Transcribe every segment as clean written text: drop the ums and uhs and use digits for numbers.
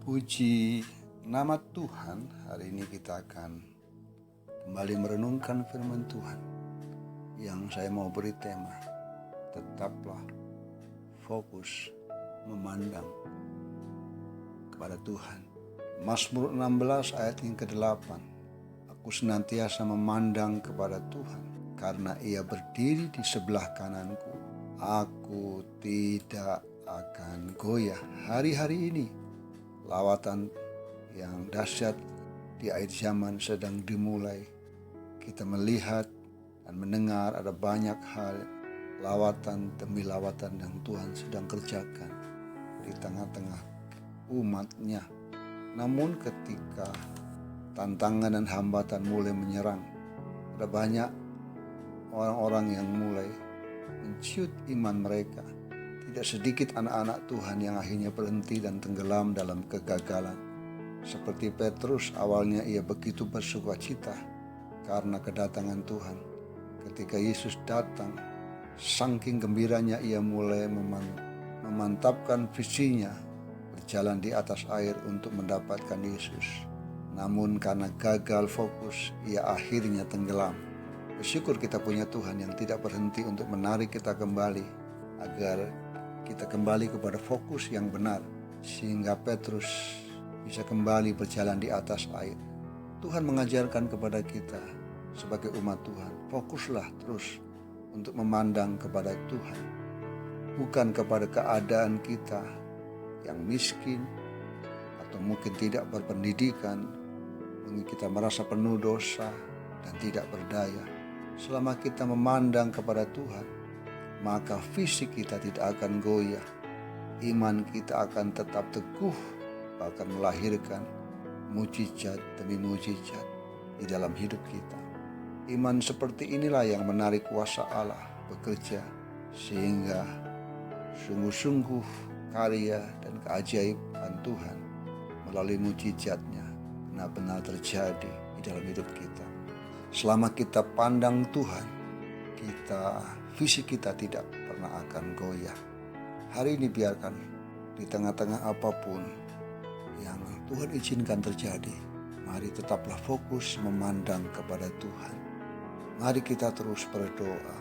Puji nama Tuhan, hari ini kita akan kembali merenungkan firman Tuhan yang saya mau beri tema, tetaplah fokus memandang kepada Tuhan. Mazmur 16 ayat yang ke-8, aku senantiasa memandang kepada Tuhan, karena Ia berdiri di sebelah kananku, aku tidak akan goyah. Hari-hari ini lawatan yang dahsyat di akhir zaman sedang dimulai. Kita melihat dan mendengar ada banyak hal, lawatan demi lawatan yang Tuhan sedang kerjakan di tengah-tengah umat-Nya. Namun ketika tantangan dan hambatan mulai menyerang, ada banyak orang-orang yang mulai menciut iman mereka. Tidak sedikit anak-anak Tuhan yang akhirnya berhenti dan tenggelam dalam kegagalan. Seperti Petrus, awalnya ia begitu bersukacita karena kedatangan Tuhan. Ketika Yesus datang, saking gembiranya ia mulai memantapkan visinya berjalan di atas air untuk mendapatkan Yesus. Namun karena gagal fokus, ia akhirnya tenggelam. Bersyukur kita punya Tuhan yang tidak berhenti untuk menarik kita kembali agar kita kembali kepada fokus yang benar, sehingga Petrus bisa kembali berjalan di atas air. Tuhan mengajarkan kepada kita sebagai umat Tuhan, fokuslah terus untuk memandang kepada Tuhan, bukan kepada keadaan kita yang miskin atau mungkin tidak berpendidikan, mungkin kita merasa penuh dosa dan tidak berdaya. Selama kita memandang kepada Tuhan, maka fisik kita tidak akan goyah, iman kita akan tetap teguh, bahkan melahirkan mujizat demi mujizat di dalam hidup kita. Iman seperti inilah yang menarik kuasa Allah bekerja, sehingga sungguh-sungguh karya dan keajaiban Tuhan melalui mujizatnya benar-benar terjadi di dalam hidup kita. Selama kita pandang Tuhan, fisik kita tidak pernah akan goyah. Hari ini biarkan di tengah-tengah apapun yang Tuhan izinkan terjadi, mari tetaplah fokus memandang kepada Tuhan. Mari kita terus berdoa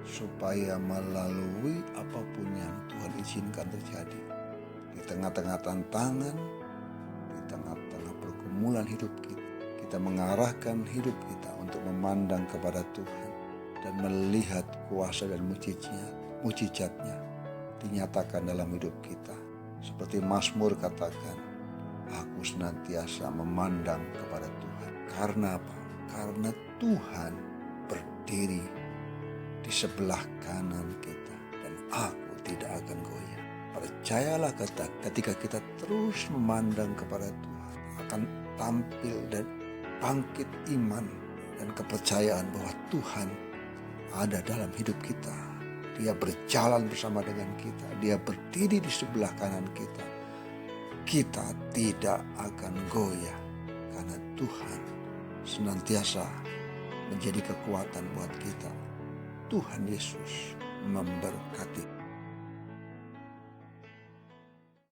supaya melalui apapun yang Tuhan izinkan terjadi, di tengah-tengah tantangan, di tengah-tengah pergumulan hidup kita mengarahkan hidup kita untuk memandang kepada Tuhan dan melihat kuasa dan mujizatnya dinyatakan dalam hidup kita. Seperti Mazmur katakan, aku senantiasa memandang kepada Tuhan. Karena apa? Karena Tuhan berdiri di sebelah kanan kita dan aku tidak akan goyah. Percayalah ketika kita terus memandang kepada Tuhan, akan tampil dan bangkit iman dan kepercayaan bahwa Tuhan ada dalam hidup kita. Dia berjalan bersama dengan kita. Dia berdiri di sebelah kanan kita. Kita tidak akan goyah karena Tuhan senantiasa menjadi kekuatan buat kita. Tuhan Yesus memberkati.